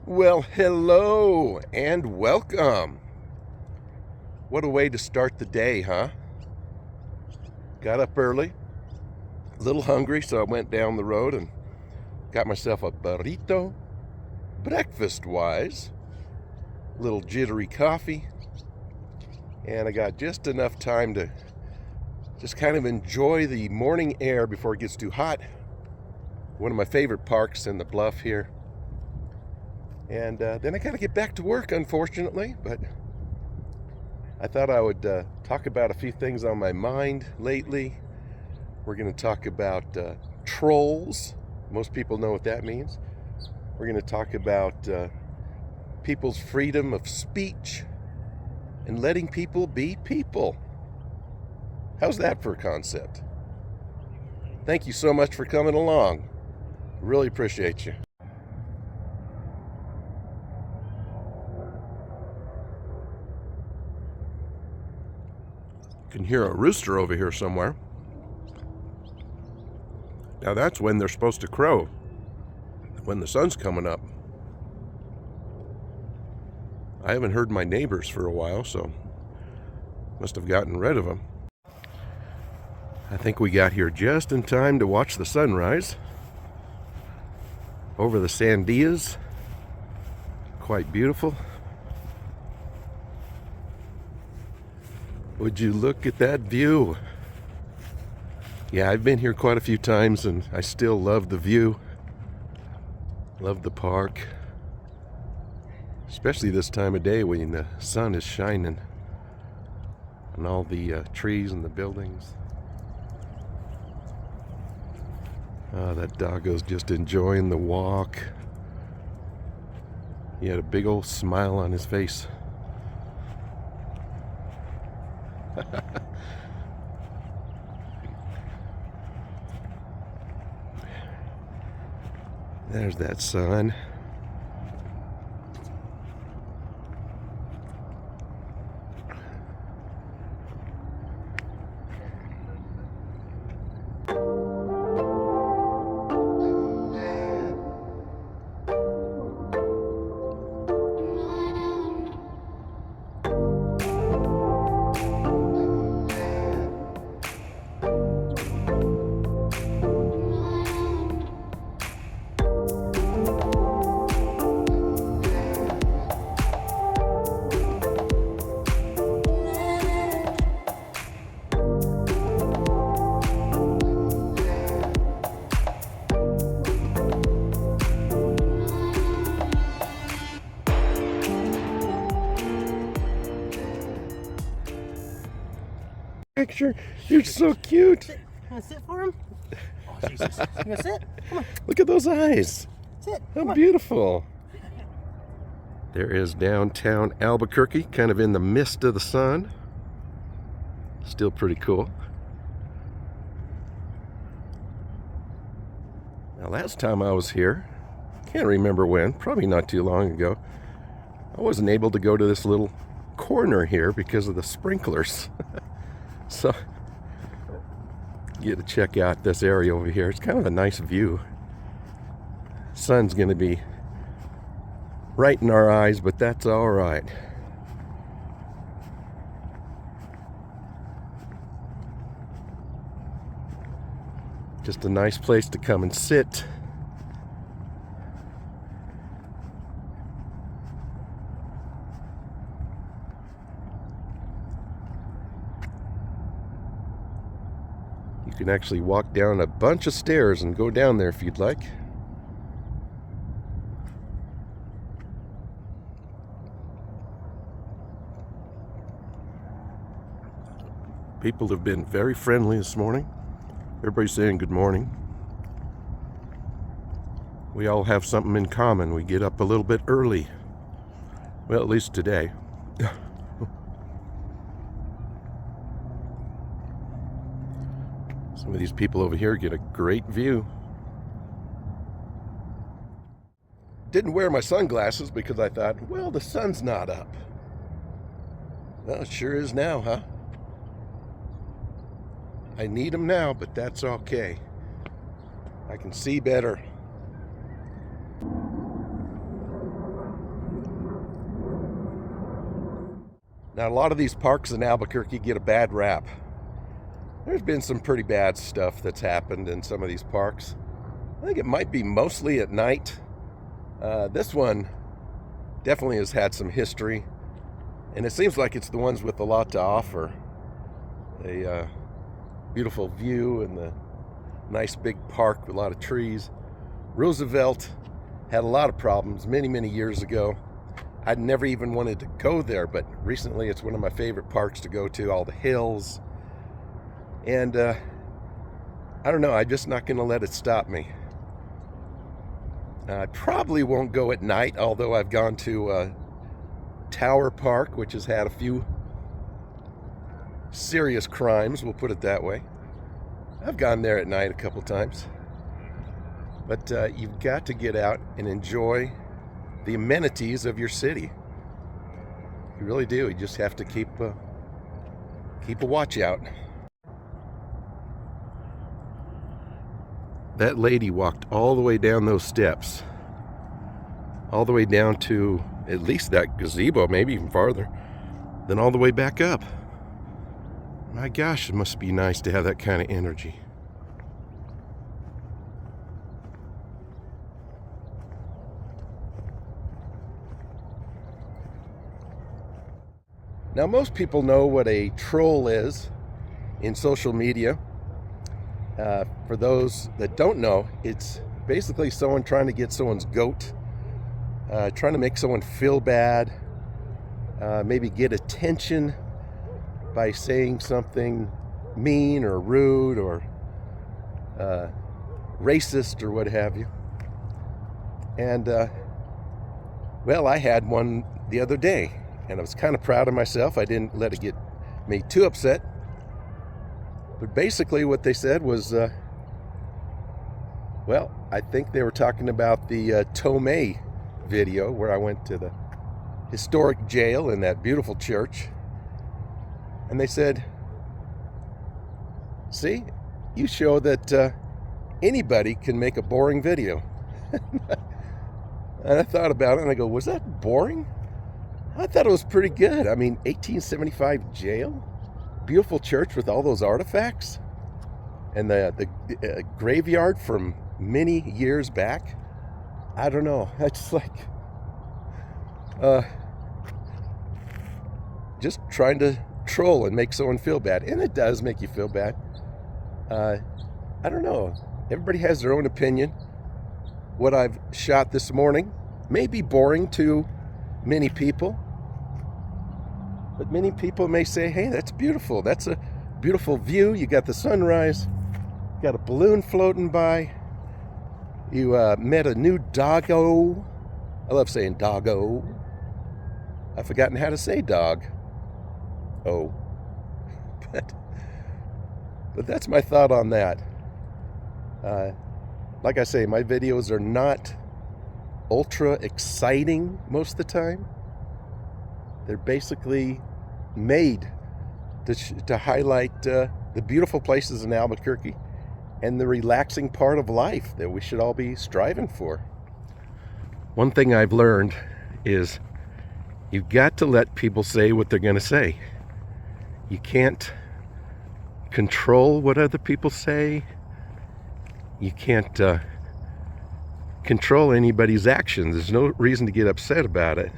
Well, hello and welcome. What a way to start the day, huh? Got up early, a little hungry, so I went down the road and got myself a burrito, breakfast-wise, a little jittery coffee, and I got just enough time to just kind of enjoy the morning air before it gets too hot. One of my favorite parks in the bluff here. And then I got to get back to work, unfortunately, but I thought I would talk about a few things on my mind lately. We're going to talk about trolls. Most people know what that means. We're going to talk about people's freedom of speech and letting people be people. How's that for a concept? Thank you so much for coming along. Really appreciate you. You can hear a rooster over here somewhere. Now that's when they're supposed to crow, when the sun's coming up. I haven't heard my neighbors for a while, so must have gotten rid of them. I think we got here just in time to watch the sunrise over the Sandias. Quite beautiful. Would you look at that view? Yeah, I've been here quite a few times and I still love the view. Love the park. Especially this time of day when the sun is shining on all the trees and the buildings. That doggo's just enjoying the walk. He had a big old smile on his face. There's that sun. Picture. You're so cute. Sit. You want to sit for him? Oh, Jesus. You want to sit? Come on. Look at those eyes. Sit. How Come on. beautiful. There is downtown Albuquerque, kind of in the mist of the sun. Still pretty cool. Now, last time I was here, can't remember when, probably not too long ago, I wasn't able to go to this little corner here because of the sprinklers. So, get to check out this area over here. It's kind of a nice view. Sun's going to be right in our eyes, but that's all right. Just a nice place to come and sit. You can actually walk down a bunch of stairs and go down there if you'd like. People have been very friendly this morning. Everybody's saying good morning. We all have something in common. We get up a little bit early. Well, at least today. Some of these people over here get a great view. Didn't wear my sunglasses because I thought, well, the sun's not up. Well, it sure is now, huh? I need them now, but that's okay. I can see better. Now, a lot of these parks in Albuquerque get a bad rap. There's been some pretty bad stuff that's happened in some of these parks. I think it might be mostly at night. This one definitely has had some history, and it seems like it's the ones with a lot to offer. A beautiful view and the nice big park with a lot of trees. Roosevelt had a lot of problems many years ago. I'd never even wanted to go there, but recently it's one of my favorite parks to go to, all the hills. And I don't know, I'm just not going to let it stop me. I probably won't go at night, although I've gone to Tower Park, which has had a few serious crimes, we'll put it that way. I've gone there at night a couple times. But you've got to get out and enjoy the amenities of your city. You really do. You just have to keep a watch out. That lady walked all the way down those steps, all the way down to at least that gazebo, maybe even farther, then all the way back up. My gosh, it must be nice to have that kind of energy. Now, most people know what a troll is in social media. For those that don't know, it's basically someone trying to get someone's goat, trying to make someone feel bad, maybe get attention by saying something mean or rude or racist or what have you. And, well, I had one the other day, and I was kind of proud of myself. I didn't let it get me too upset. But basically what they said was, well, I think they were talking about the Tomei video where I went to the historic jail in that beautiful church. And they said, see, you show that anybody can make a boring video. And I thought about it and I go, was that boring? I thought it was pretty good. I mean, 1875 jail, beautiful church with all those artifacts, and the graveyard from many years back. I don't know. It's like just trying to troll and make someone feel bad, and it does make you feel bad. I don't know. Everybody has their own opinion. What I've shot this morning may be boring to many people. But many people may say, hey, that's beautiful. That's a beautiful view. You got the sunrise, got a balloon floating by. You met a new doggo. I love saying doggo. I've forgotten how to say dog. Oh. But that's my thought on that. Like I say, my videos are not ultra exciting most of the time. They're basically made to highlight the beautiful places in Albuquerque and the relaxing part of life that we should all be striving for. One thing I've learned is you've got to let people say what they're going to say. You can't control what other people say. You can't control anybody's actions. There's no reason to get upset about it.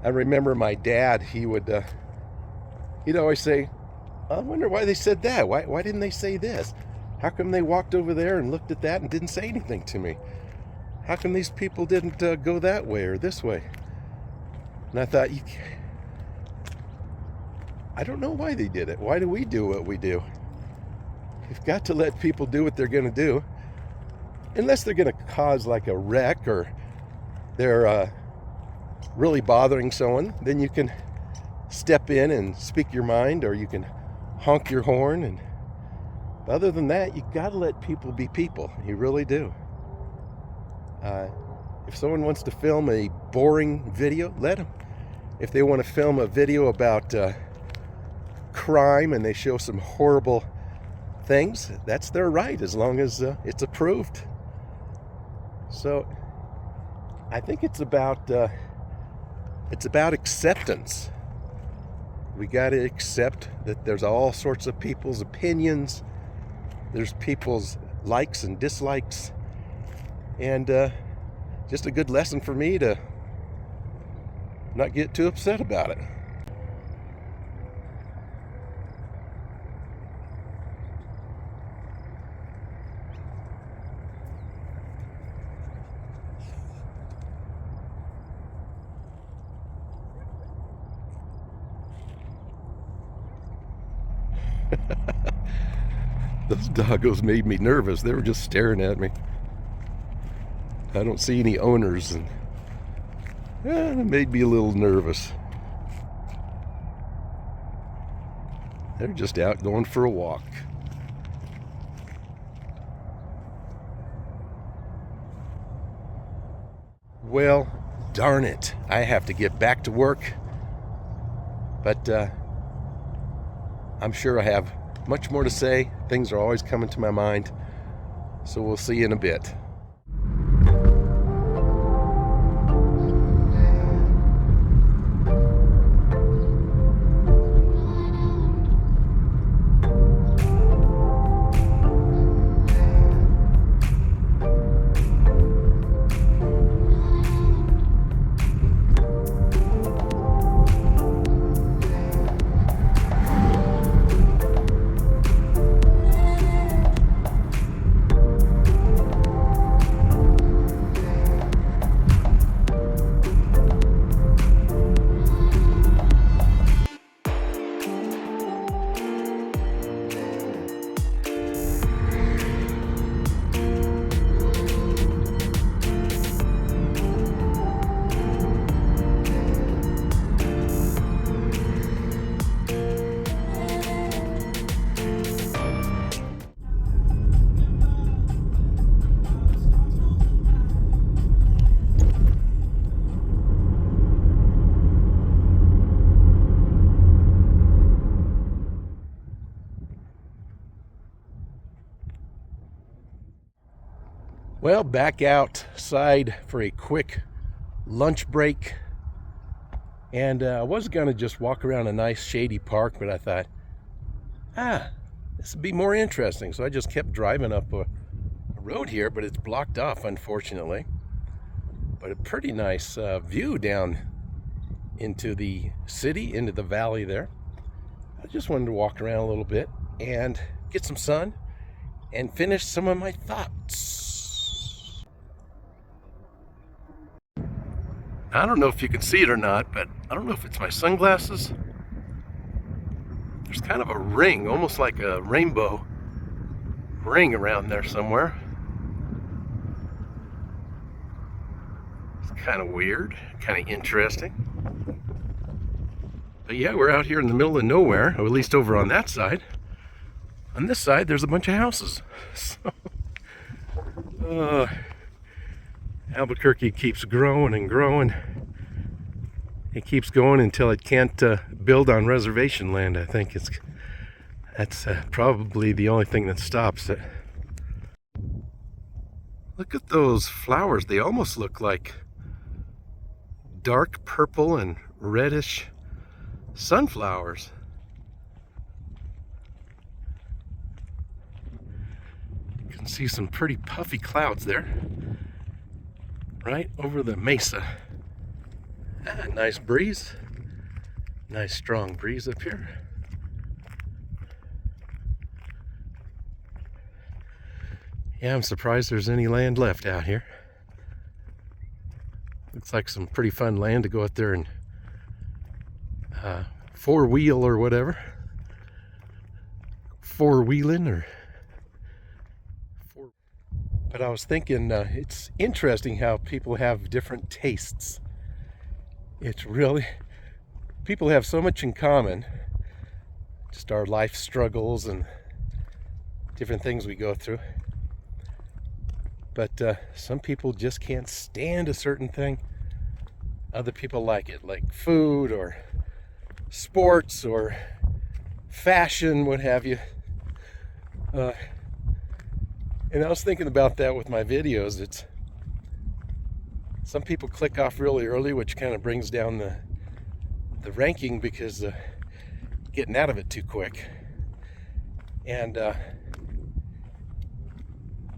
I remember my dad, he'd always say, I wonder why they said that. Why didn't they say this? How come they walked over there and looked at that and didn't say anything to me? How come these people didn't go that way or this way? And I thought, I don't know why they did it. Why do we do what we do? You've got to let people do what they're going to do. Unless they're going to cause like a wreck or they're really bothering someone, then you can step in and speak your mind, or you can honk your horn. And other than that, you got to let people be people. You really do. If someone wants to film a boring video, let them. If they want to film a video about crime and they show some horrible things, that's their right as long as it's approved. So I think it's about acceptance. We got to accept that there's all sorts of people's opinions. There's people's likes and dislikes, and just a good lesson for me to not get too upset about it. Those doggos made me nervous. They were just staring at me. I don't see any owners, and it made me a little nervous. They're just out going for a walk. Well, darn it. I have to get back to work. But I'm sure I have much more to say. Things are always coming to my mind. So we'll see you in a bit. Well, back outside for a quick lunch break. And I was going to just walk around a nice shady park, but I thought, this would be more interesting. So I just kept driving up a road here, but it's blocked off, unfortunately. But a pretty nice view down into the city, into the valley there. I just wanted to walk around a little bit and get some sun and finish some of my thoughts. I don't know if you can see it or not, but I don't know if it's my sunglasses. There's kind of a ring, almost like a rainbow ring around there somewhere. It's kind of weird, kind of interesting. But yeah, we're out here in the middle of nowhere, or at least over on that side. On this side, there's a bunch of houses. So, Albuquerque keeps growing and growing. It keeps going until it can't build on reservation land. I think that's probably the only thing that stops it. Look at those flowers. They almost look like dark purple and reddish sunflowers. You can see some pretty puffy clouds there, right over the mesa. Nice breeze. Nice strong breeze up here. Yeah, I'm surprised there's any land left out here. Looks like some pretty fun land to go out there and four-wheel or whatever. Four-wheeling or... But I was thinking, it's interesting how people have different tastes. It's really, people have so much in common, just our life struggles and different things we go through. But some people just can't stand a certain thing. Other people like it, like food or sports or fashion, what have you. And I was thinking about that with my videos. It's some people click off really early, which kind of brings down the ranking because getting out of it too quick. And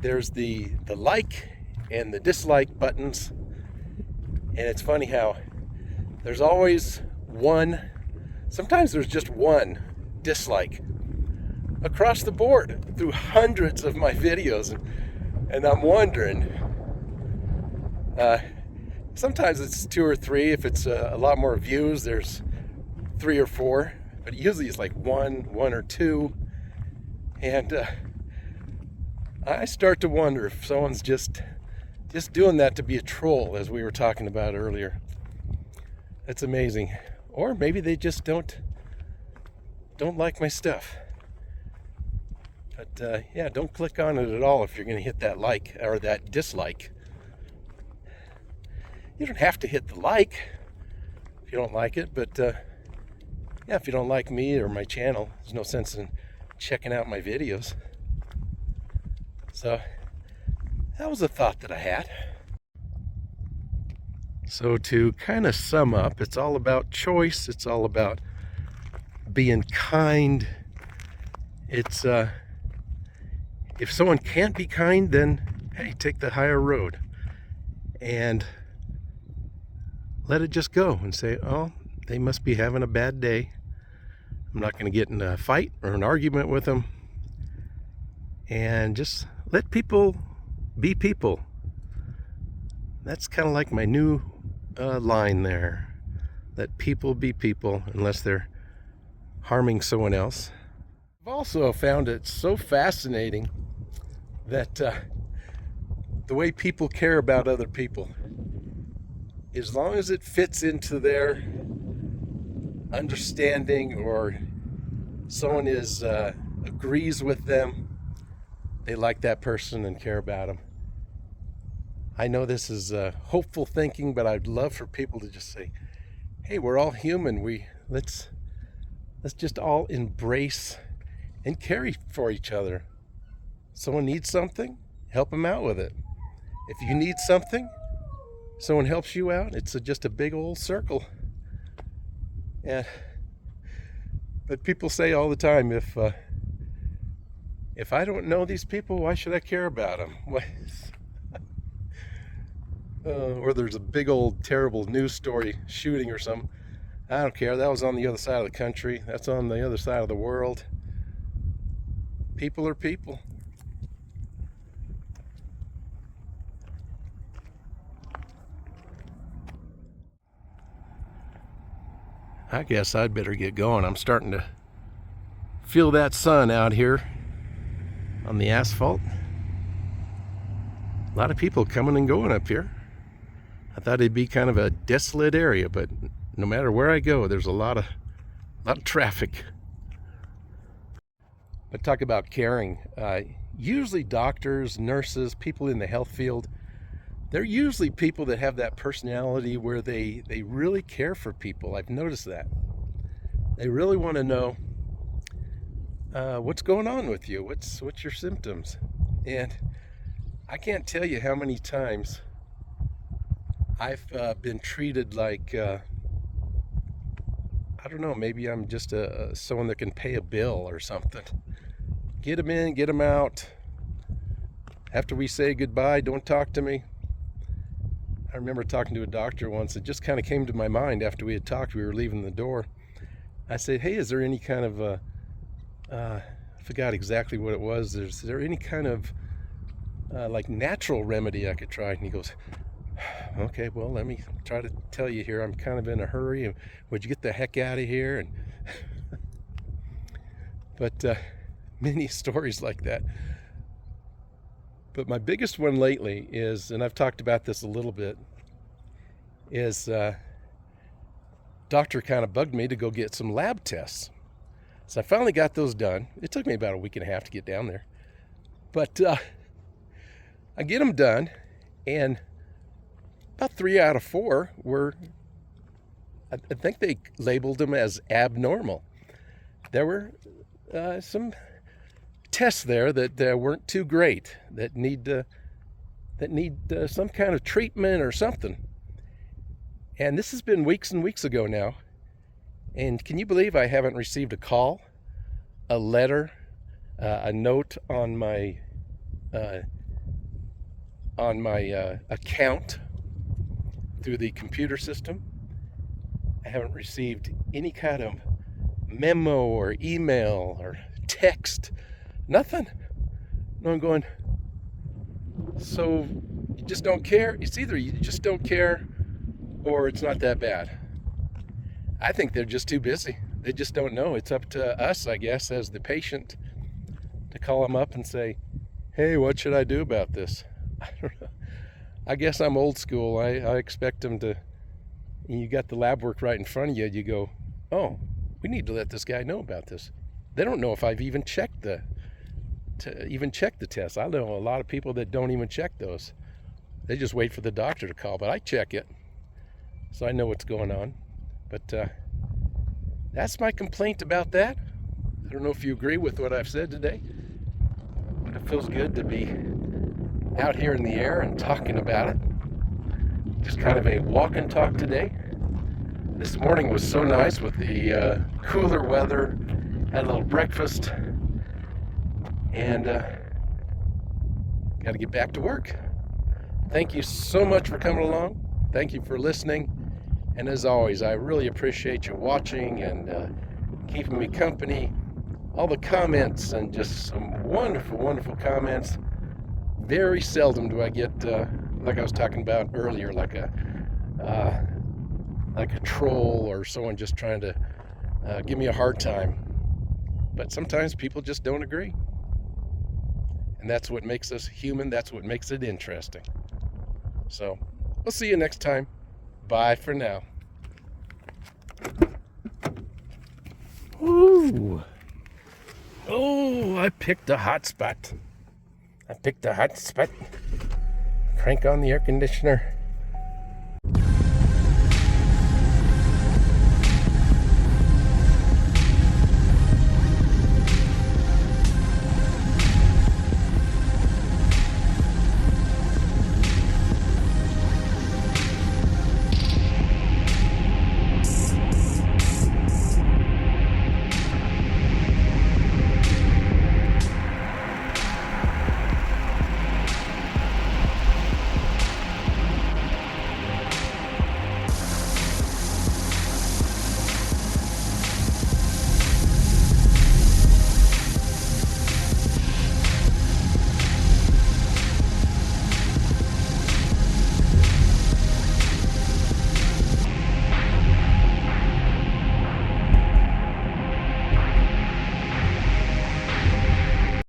there's the like and the dislike buttons, and it's funny how there's always one, sometimes there's just one dislike across the board through hundreds of my videos, and I'm wondering, sometimes it's 2 or 3. If it's a lot more views, there's 3 or 4, but usually it's like one or 2. And I start to wonder if someone's just doing that to be a troll, as we were talking about earlier. That's amazing. Or maybe they just don't like my stuff. But yeah, don't click on it at all if you're going to hit that like or that dislike. You don't have to hit the like if you don't like it, but yeah, if you don't like me or my channel, there's no sense in checking out my videos. So that was a thought that I had. So to kind of sum up, it's all about choice. It's all about being kind. It's if someone can't be kind, then hey, take the higher road and let it just go and say, oh, they must be having a bad day. I'm not going to get in a fight or an argument with them. And just let people be people. That's kind of like my new line there. Let people be people unless they're harming someone else. I've also found it so fascinating that the way people care about other people, as long as it fits into their understanding or someone is agrees with them, they like that person and care about them. I know this is hopeful thinking, but I'd love for people to just say, hey, we're all human. Let's just all embrace and care for each other. Someone needs something, help them out with it. If you need something, someone helps you out, it's just a big old circle. And but people say all the time, if I don't know these people, why should I care about them? Or there's a big old terrible news story, shooting or something. I don't care. That was on the other side of the country. That's on the other side of the world. People are people. I guess I'd better get going. I'm starting to feel that sun out here on the asphalt. A lot of people coming and going up here. I thought it'd be kind of a desolate area, but no matter where I go, there's a lot of traffic. But talk about caring. Usually doctors, nurses, people in the health field, they're usually people that have that personality where they really care for people. I've noticed that. They really want to know what's going on with you, what's your symptoms. And I can't tell you how many times I've been treated like, I don't know, maybe I'm just someone that can pay a bill or something. Get them in, get them out. After we say goodbye, don't talk to me. I remember talking to a doctor once. It just kind of came to my mind after we had talked. We were leaving the door. I said, hey, is there any kind of, I forgot exactly what it was. Is there any kind of like natural remedy I could try? And he goes, okay, well, let me try to tell you here. I'm kind of in a hurry. Would you get the heck out of here? And but many stories like that. But my biggest one lately is, and I've talked about this a little bit, is doctor kind of bugged me to go get some lab tests. So I finally got those done. It took me about a week and a half to get down there. But I get them done, and about 3 out of 4 were, I think they labeled them as abnormal. There were some tests there that weren't too great, that need some kind of treatment or something. And this has been weeks and weeks ago now. And can you believe I haven't received a call, a letter, a note on my account through the computer system? I haven't received any kind of memo or email or text, nothing. No, I'm going, so you just don't care? It's either you just don't care or it's not that bad. I think they're just too busy. They just don't know. It's up to us, I guess, as the patient to call them up and say, hey, what should I do about this? I don't know. I guess I'm old school. I expect them to, you got the lab work right in front of you, you go, oh, we need to let this guy know about this. They don't know if I've even checked the test. I know a lot of people that don't even check those. They just wait for the doctor to call, but I check it, so I know what's going on. But that's my complaint about that. I don't know if you agree with what I've said today, but it feels good to be out here in the air and talking about it. Just kind of a walk and talk today. This morning was so nice with the cooler weather. Had a little breakfast, and got to get back to work. Thank you so much for coming along. Thank you for listening. And as always, I really appreciate you watching and keeping me company. All the comments and just some wonderful, wonderful comments. Very seldom do I get, like I was talking about earlier, like a troll or someone just trying to give me a hard time. But sometimes people just don't agree. And that's what makes us human. That's what makes it interesting. So we'll see you next time. Bye for now. Ooh. Oh, I picked a hot spot. Crank on the air conditioner.